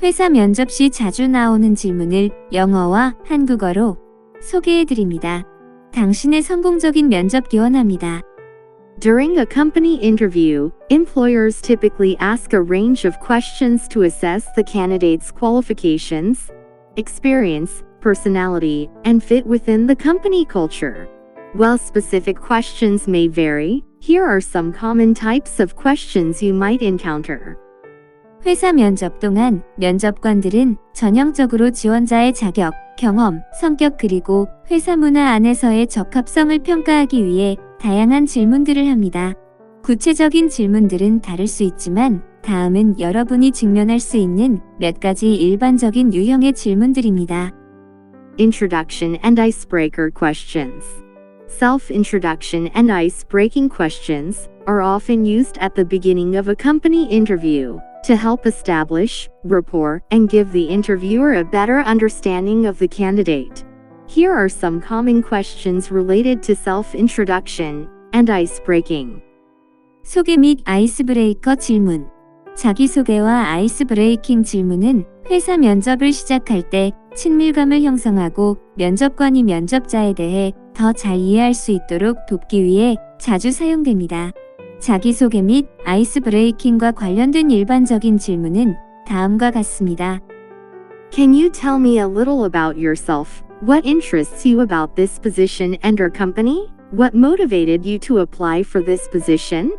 회사 면접 시 자주 나오는 질문을 영어와 한국어로 소개해드립니다. 당신의 성공적인 면접 기원합니다. During a company interview, employers typically ask a range of questions to assess the candidate's qualifications, experience, personality, and fit within the company culture. While specific questions may vary, here are some common types of questions you might encounter. 회사 면접 동안 면접관들은 전형적으로 지원자의 자격, 경험, 성격 그리고 회사 문화 안에서의 적합성을 평가하기 위해 다양한 질문들을 합니다. 구체적인 질문들은 다를 수 있지만 다음은 여러분이 직면할 수 있는 몇 가지 일반적인 유형의 질문들입니다. Introduction and icebreaker questions. Self-introduction and ice-breaking questions are often used at the beginning of a company interview to help establish rapport and give the interviewer a better understanding of the candidate. Here are some common questions related to self-introduction and ice-breaking. 소개 및 아이스브레이커 질문. 자기소개와 아이스브레이킹 질문은 회사 면접을 시작할 때 친밀감을 형성하고 면접관이 면접자에 대해 더 잘 이해할 수 있도록 돕기 위해 자주 사용됩니다. 자기소개 및 아이스브레이킹과 관련된 일반적인 질문은 다음과 같습니다. Can you tell me a little about yourself? What interests you about this position and our company? What motivated you to apply for this position?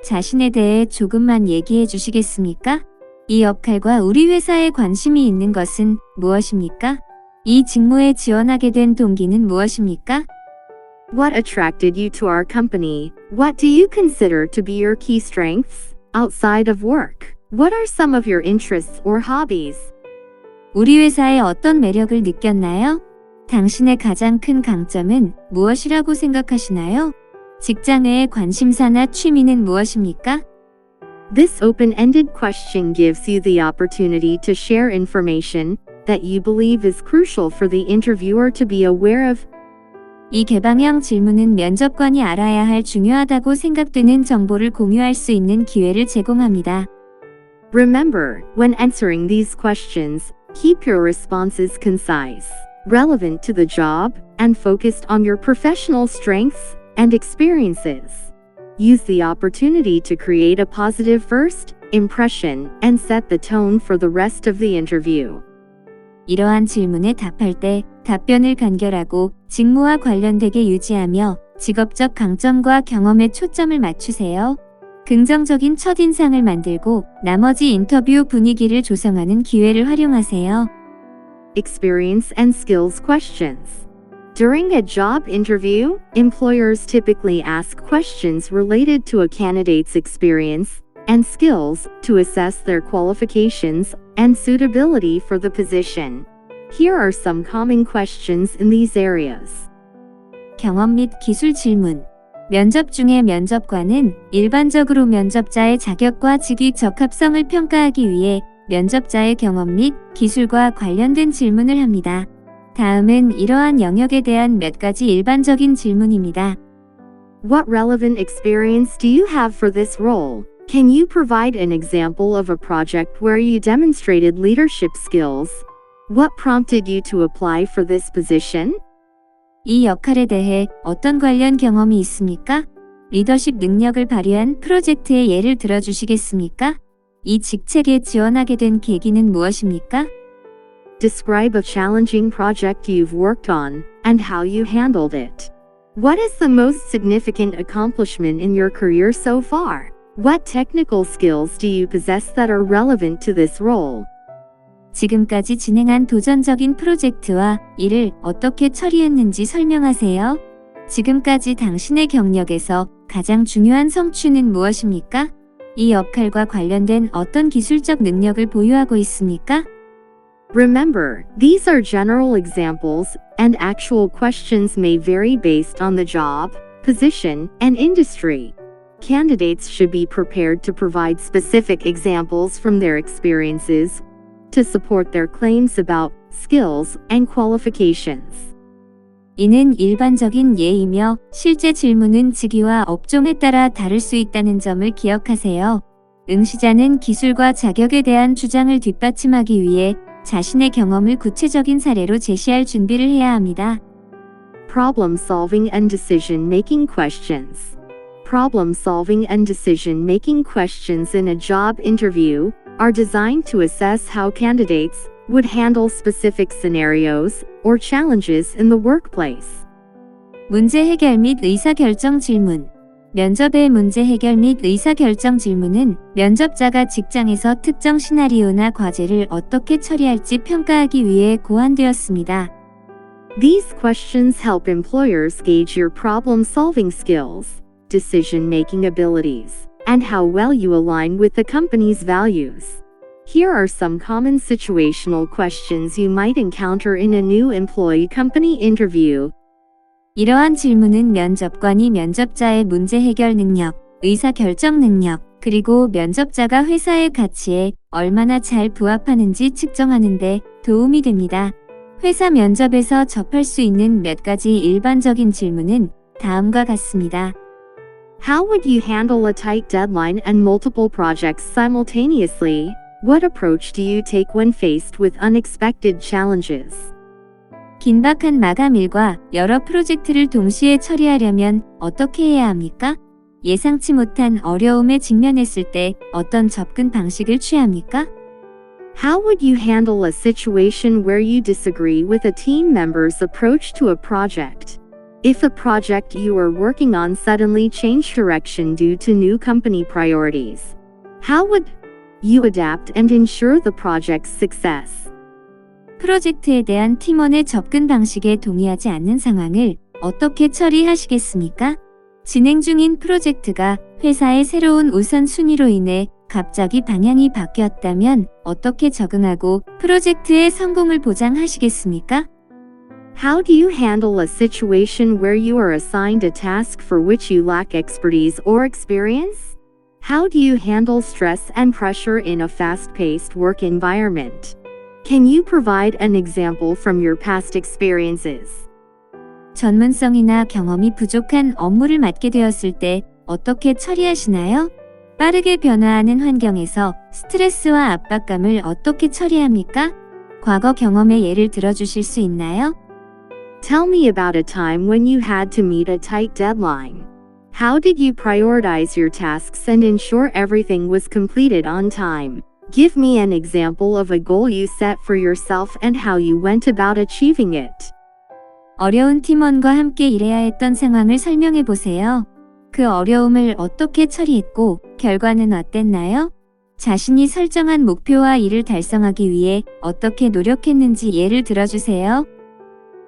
자신에 대해 조금만 얘기해 주시겠습니까? 이 역할과 우리 회사에 관심이 있는 것은 무엇입니까? 이 직무에 지원하게 된 동기는 무엇입니까? What attracted you to our company? What do you consider to be your key strengths outside of work? What are some of your interests or hobbies? 우리 회사에 어떤 매력을 느꼈나요? 당신의 가장 큰 강점은 무엇이라고 생각하시나요? 직장 외의 관심사나 취미는 무엇입니까? This open-ended question gives you the opportunity to share information that you believe is crucial for the interviewer to be aware of. 이 개방형 질문은 면접관이 알아야 할 중요하다고 생각되는 정보를 공유할 수 있는 기회를 제공합니다. Remember, when answering these questions, keep your responses concise, relevant to the job, and focused on your professional strengths and experiences. Use the opportunity to create a positive first impression and set the tone for the rest of the interview. 이러한 질문에 답할 때 답변을 간결하고 직무와 관련되게 유지하며 직업적 강점과 경험에 초점을 맞추세요. 긍정적인 첫인상을 만들고 나머지 인터뷰 분위기를 조성하는 기회를 활용하세요. Experience and skills questions. During a job interview, employers typically ask questions related to a candidate's experience and skills to assess their qualifications and suitability for the position. Here are some common questions in these areas. 경험 및 기술 질문. 면접 중에 면접관은 일반적으로 면접자의 자격과 직위 적합성을 평가하기 위해 면접자의 경험 및 기술과 관련된 질문을 합니다. 다음은 이러한 영역에 대한 몇 가지 일반적인 질문입니다. What relevant experience do you have for this role? Can you provide an example of a project where you demonstrated leadership skills? What prompted you to apply for this position? 이 역할에 대해 어떤 관련 경험이 있습니까? 리더십 능력을 발휘한 프로젝트의 예를 들어주시겠습니까? 이 직책에 지원하게 된 계기는 무엇입니까? Describe a challenging project you've worked on and how you handled it. What is the most significant accomplishment in your career so far? What technical skills do you possess that are relevant to this role? 지금까지 진행한 도전적인 프로젝트와 이를 어떻게 처리했는지 설명하세요. 지금까지 당신의 경력에서 가장 중요한 성취는 무엇입니까? 이 역할과 관련된 어떤 기술적 능력을 보유하고 있습니까? Remember, these are general examples, and actual questions may vary based on the job, position, and industry. Candidates should be prepared to provide specific examples from their experiences to support their claims about skills and qualifications. 이는 일반적인 예이며 실제 질문은 직위와 업종에 따라 다를 수 있다는 점을 기억하세요. 응시자는 기술과 자격에 대한 주장을 뒷받침하기 위해 자신의 경험을 구체적인 사례로 제시할 준비를 해야 합니다. Problem solving and decision making questions. Problem solving and decision making questions in a job interview are designed to assess how candidates would handle specific scenarios or challenges in the workplace. 문제 해결 및 의사결정 질문. 면접의 문제 해결 및 의사결정 질문은 면접자가 직장에서 특정 시나리오나 과제를 어떻게 처리할지 평가하기 위해 고안되었습니다. These questions help employers gauge your problem-solving skills, decision-making abilities, and how well you align with the company's values. Here are some common situational questions you might encounter in a new employee company interview. 이러한 질문은 면접관이 면접자의 문제 해결 능력, 의사결정 능력, 그리고 면접자가 회사의 가치에 얼마나 잘 부합하는지 측정하는 데 도움이 됩니다. 회사 면접에서 접할 수 있는 몇 가지 일반적인 질문은 다음과 같습니다. How would you handle a tight deadline and multiple projects simultaneously? What approach do you take when faced with unexpected challenges? 긴박한 마감일과 여러 프로젝트를 동시에 처리하려면 어떻게 해야 합니까? 예상치 못한 어려움에 직면했을 때 어떤 접근 방식을 취합니까? How would you handle a situation where you disagree with a team member's approach to a project? If the project you are working on suddenly changed direction due to new company priorities, how would you adapt and ensure the project's success? 프로젝트에 대한 팀원의 접근 방식에 동의하지 않는 상황을 어떻게 처리하시겠습니까? 진행 중인 프로젝트가 회사의 새로운 우선순위로 인해 갑자기 방향이 바뀌었다면 어떻게 적응하고 프로젝트의 성공을 보장하시겠습니까? How do you handle a situation where you are assigned a task for which you lack expertise or experience? How do you handle stress and pressure in a fast-paced work environment? Can you provide an example from your past experiences? 전문성이나 경험이 부족한 업무를 맡게 되었을 때 어떻게 처리하시나요? 빠르게 변화하는 환경에서 스트레스와 압박감을 어떻게 처리합니까? 과거 경험의 예를 들어주실 수 있나요? Tell me about a time when you had to meet a tight deadline. How did you prioritize your tasks and ensure everything was completed on time? Give me an example of a goal you set for yourself and how you went about achieving it. 어려운 팀원과 함께 일해야 했던 상황을 설명해 보세요. 그 어려움을 어떻게 처리했고 결과는 어땠나요? 자신이 설정한 목표와 이를 달성하기 위해 어떻게 노력했는지 예를 들어주세요.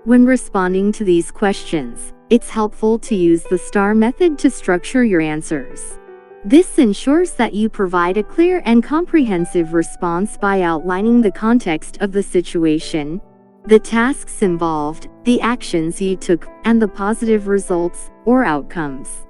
When responding to these questions, it's helpful to use the STAR method to structure your answers. This ensures that you provide a clear and comprehensive response by outlining the context of the situation, the tasks involved, the actions you took, and the positive results or outcomes.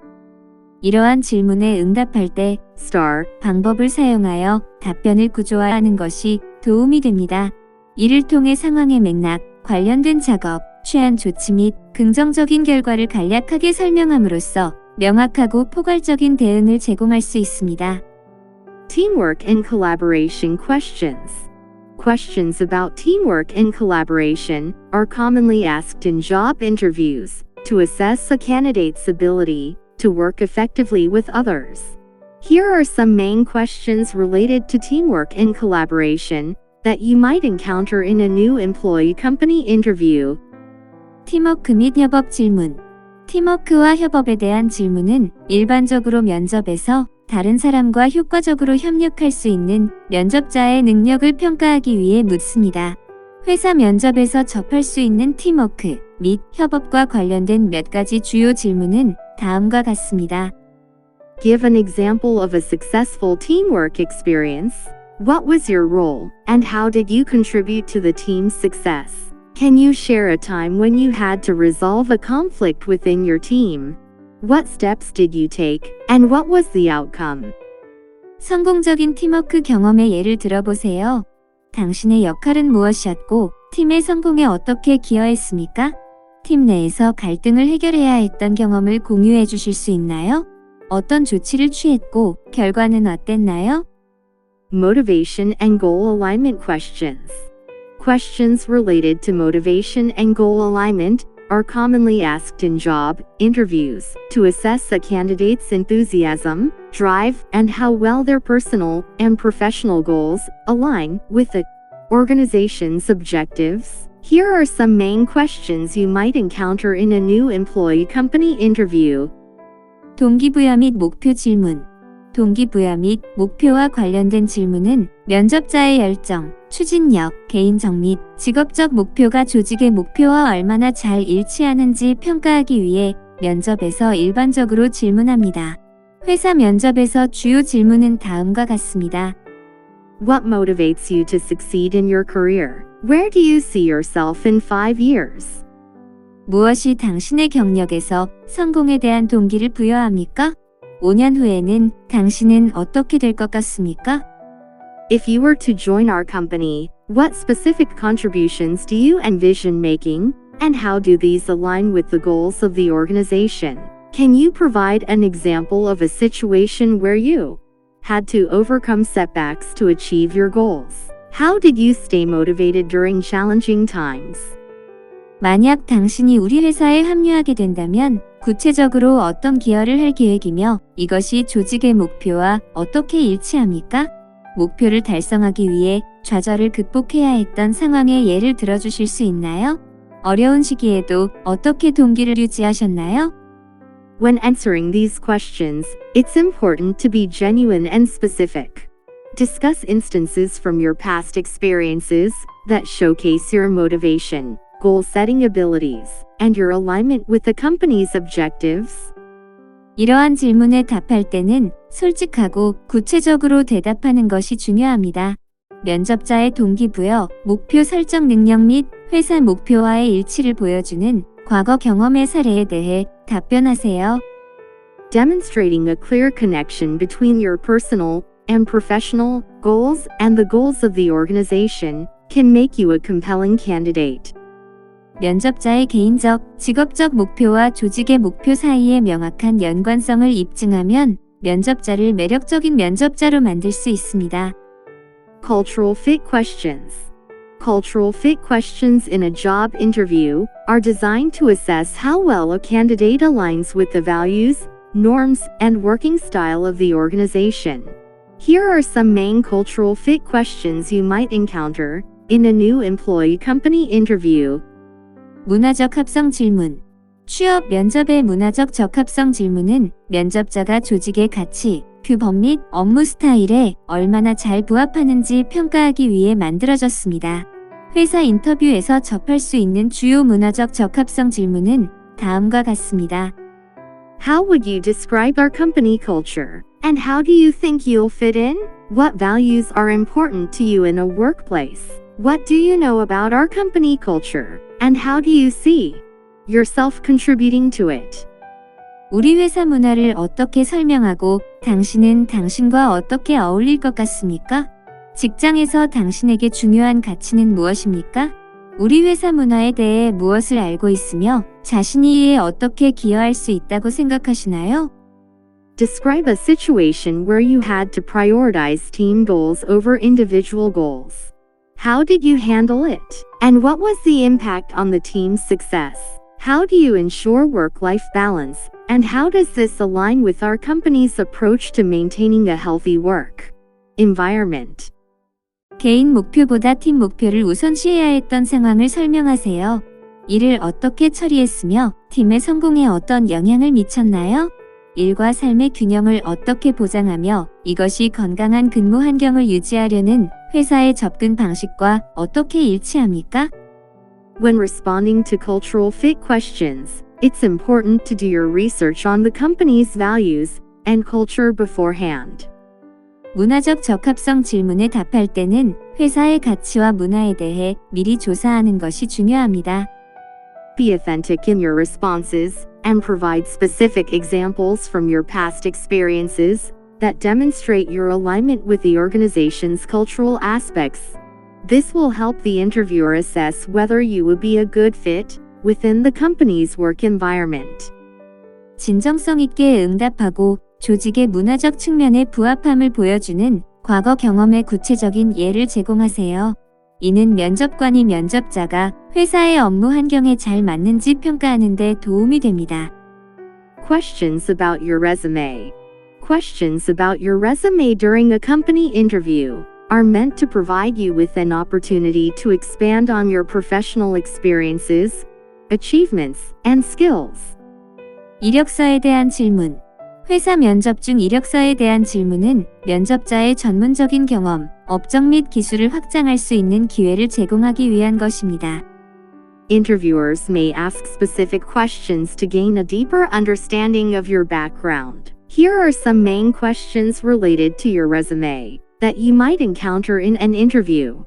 이러한 질문에 응답할 때 STAR 방법을 사용하여 답변을 구조화하는 것이 도움이 됩니다. 이를 통해 상황의 맥락, 관련된 작업, 취한 조치 및 긍정적인 결과를 간략하게 설명함으로써 명확하고 포괄적인 대응을 제공할 수 있습니다. Teamwork and collaboration questions. Questions about teamwork and collaboration are commonly asked in job interviews to assess a candidate's ability to work effectively with others. Here are some main questions related to teamwork and collaboration that you might encounter in a new employee company interview. 팀워크 및 협업 질문. 팀워크와 협업에 대한 질문은 일반적으로 면접에서 다른 사람과 효과적으로 협력할 수 있는 면접자의 능력을 평가하기 위해 묻습니다. 회사 면접에서 접할 수 있는 팀워크 및 협업과 관련된 몇 가지 주요 질문은 다음과 같습니다. Give an example of a successful teamwork experience. What was your role, and how did you contribute to the team's success? Can you share a time when you had to resolve a conflict within your team? What steps did you take, and what was the outcome? 성공적인 팀워크 경험의 예를 들어보세요. 당신의 역할은 무엇이었고, 팀의 성공에 어떻게 기여했습니까? 팀 내에서 갈등을 해결해야 했던 경험을 공유해 주실 수 있나요? 어떤 조치를 취했고, 결과는 어땠나요? Motivation and goal alignment questions. Questions related to motivation and goal alignment are commonly asked in job interviews to assess a candidate's enthusiasm, drive, and how well their personal and professional goals align with the organization's objectives. Here are some main questions you might encounter in a new employee company interview. 동기부여 및 목표 질문. 동기부여 및 목표와 관련된 질문은 면접자의 열정, 추진력, 개인적 및 직업적 목표가 조직의 목표와 얼마나 잘 일치하는지 평가하기 위해 면접에서 일반적으로 질문합니다. 회사 면접에서 주요 질문은 다음과 같습니다. What motivates you to succeed in your career? Where do you see yourself in 5 years? 무엇이 당신의 경력에서 성공에 대한 동기를 부여합니까? 5년 후에는 당신은 어떻게 될 것 같습니까? If you were to join our company, what specific contributions do you envision making, and how do these align with the goals of the organization? Can you provide an example of a situation where you had to overcome setbacks to achieve your goals? How did you stay motivated during challenging times? 만약 당신이 우리 회사에 합류하게 된다면 구체적으로 어떤 기여를 할 계획이며 이것이 조직의 목표와 어떻게 일치합니까? 목표를 달성하기 위해 좌절을 극복해야 했던 상황의 예를 들어주실 수 있나요? 어려운 시기에도 어떻게 동기를 유지하셨나요? When answering these questions, it's important to be genuine and specific. Discuss instances from your past experiences that showcase your motivation, goal-setting abilities, and your alignment with the company's objectives. 이러한 질문에 답할 때는 솔직하고 구체적으로 대답하는 것이 중요합니다. 면접자의 동기부여, 목표 설정 능력 및 회사 목표와의 일치를 보여주는 과거 경험의 사례에 대해 답변하세요. Demonstrating a clear connection between your personal and professional goals and the goals of the organization can make you a compelling candidate. 면접자의 개인적, 직업적 목표와 조직의 목표 사이의 명확한 연관성을 입증하면 면접자를 매력적인 면접자로 만들 수 있습니다. Cultural fit questions. Cultural fit questions in a job interview are designed to assess how well a candidate aligns with the values, norms, and working style of the organization. Here are some main cultural fit questions you might encounter in a new employee company interview. 문화적 합성 질문. 취업 면접의 문화적 적합성 질문은 면접자가 조직의 가치, 규범 및 업무 스타일에 얼마나 잘 부합하는지 평가하기 위해 만들어졌습니다. 회사 인터뷰에서 접할 수 있는 주요 문화적 적합성 질문은 다음과 같습니다. How would you describe our company culture? And how do you think you'll fit in? What values are important to you in a workplace? What do you know about our company culture? And how do you see yourself contributing to it? 우리 회사 문화를 어떻게 설명하고 당신은 당신과 어떻게 어울릴 것 같습니까? 직장에서 당신에게 중요한 가치는 무엇입니까? 우리 회사 문화에 대해 무엇을 알고 있으며 자신이 이에 어떻게 기여할 수 있다고 생각하시나요? Describe a situation where you had to prioritize team goals over individual goals. How did you handle it? And what was the impact on the team's success? How do you ensure work-life balance? And how does this align with our company's approach to maintaining a healthy work environment? 개인 목표보다 팀 목표를 우선시해야 했던 상황을 설명하세요. 이를 어떻게 처리했으며 팀의 성공에 어떤 영향을 미쳤나요? 일과 삶의 균형을 어떻게 보장하며 이것이 건강한 근무 환경을 유지하려는 회사의 접근 방식과 어떻게 일치합니까? When responding to cultural fit questions, it's important to do your research on the company's values and culture beforehand. 문화적 적합성 질문에 답할 때는 회사의 가치와 문화에 대해 미리 조사하는 것이 중요합니다. Be authentic in your responses and provide specific examples from your past experiences that demonstrate your alignment with the organization's cultural aspects. This will help the interviewer assess whether you would be a good fit within the company's work environment. 진정성 있게 응답하고 조직의 문화적 측면에 부합함을 보여주는 과거 경험의 구체적인 예를 제공하세요. 이는 면접관이 면접자가 회사의 업무 환경에 잘 맞는지 평가하는 데 도움이 됩니다. Questions about your resume. Questions about your resume during a company interview are meant to provide you with an opportunity to expand on your professional experiences, achievements, and skills. 이력서에 대한 질문. 회사 면접 중 이력서에 대한 질문은 면접자의 전문적인 경험, 업적 및 기술을 확장할 수 있는 기회를 제공하기 위한 것입니다. Interviewers may ask specific questions to gain a deeper understanding of your background. Here are some main questions related to your resume that you might encounter in an interview.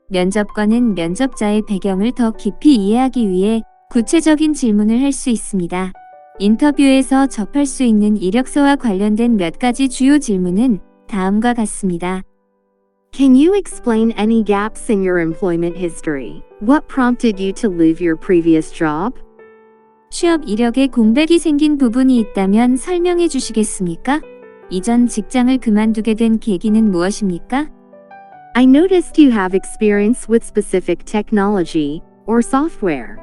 면접관은 면접자의 배경을 더 깊이 이해하기 위해 구체적인 질문을 할 수 있습니다. 인터뷰에서 접할 수 있는 이력서와 관련된 몇 가지 주요 질문은 다음과 같습니다. Can you explain any gaps in your employment history? What prompted you to leave your previous job? 취업 이력에 공백이 생긴 부분이 있다면 설명해 주시겠습니까? 이전 직장을 그만두게 된 계기는 무엇입니까? I noticed you have experience with specific technology or software.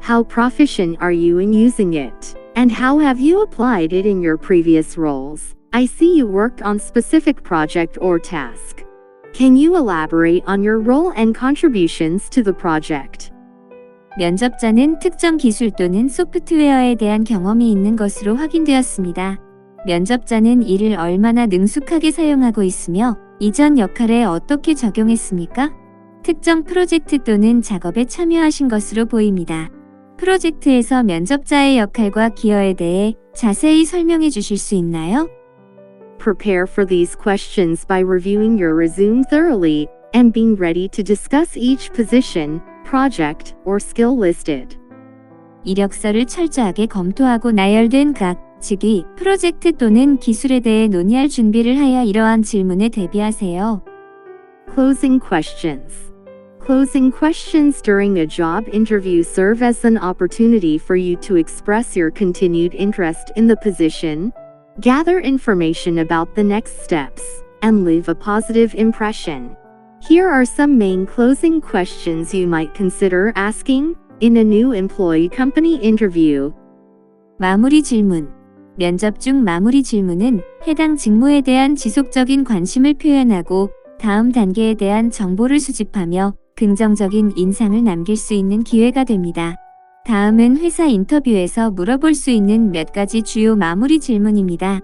How proficient are you in using it? And how have you applied it in your previous roles? I see you worked on specific project or task. Can you elaborate on your role and contributions to the project? 면접자는 특정 기술 또는 소프트웨어에 대한 경험이 있는 것으로 확인되었습니다. 면접자는 이를 얼마나 능숙하게 사용하고 있으며 이전 역할에 어떻게 적용했습니까? 특정 프로젝트 또는 작업에 참여하신 것으로 보입니다. 프로젝트에서 면접자의 역할과 기여에 대해 자세히 설명해 주실 수 있나요? Prepare for these questions by reviewing your resume thoroughly and being ready to discuss each position, project, or skill listed. 이력서를 철저하게 검토하고 나열된 각 직위, 프로젝트 또는 기술에 대해 논의할 준비를 하여 이러한 질문에 대비하세요. Closing questions. Closing questions during a job interview serve as an opportunity for you to express your continued interest in the position, gather information about the next steps, and leave a positive impression. Here are some main closing questions you might consider asking in a new employee company interview. 마무리 질문. 면접 중 마무리 질문은 해당 직무에 대한 지속적인 관심을 표현하고 다음 단계에 대한 정보를 수집하며 긍정적인 인상을 남길 수 있는 기회가 됩니다. 다음은 회사 인터뷰에서 물어볼 수 있는 몇 가지 주요 마무리 질문입니다.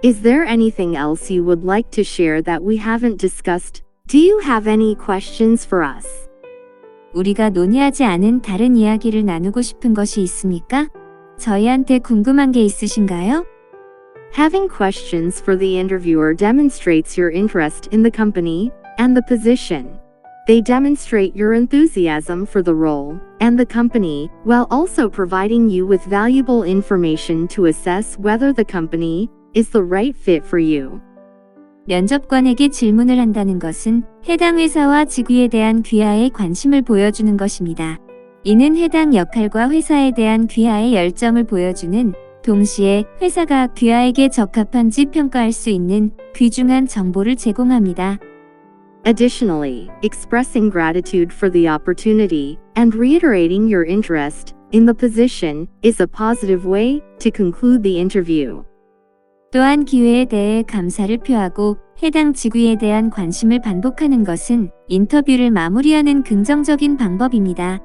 Is there anything else you would like to share that we haven't discussed? Do you have any questions for us? 우리가 논의하지 않은 다른 이야기를 나누고 싶은 것이 있습니까? 저희한테 궁금한 게 있으신가요? Having questions for the interviewer demonstrates your interest in the company and the position. They demonstrate your enthusiasm for the role and the company, while also providing you with valuable information to assess whether the company is the right fit for you. 면접관에게 질문을 한다는 것은 해당 회사와 직위에 대한 귀하의 관심을 보여주는 것입니다. 이는 해당 역할과 회사에 대한 귀하의 열정을 보여주는 동시에 회사가 귀하에게 적합한지 평가할 수 있는 귀중한 정보를 제공합니다. Additionally, expressing gratitude for the opportunity and reiterating your interest in the position is a positive way to conclude the interview. 또한 기회에 대해 감사를 표하고 해당 직위에 대한 관심을 반복하는 것은 인터뷰를 마무리하는 긍정적인 방법입니다.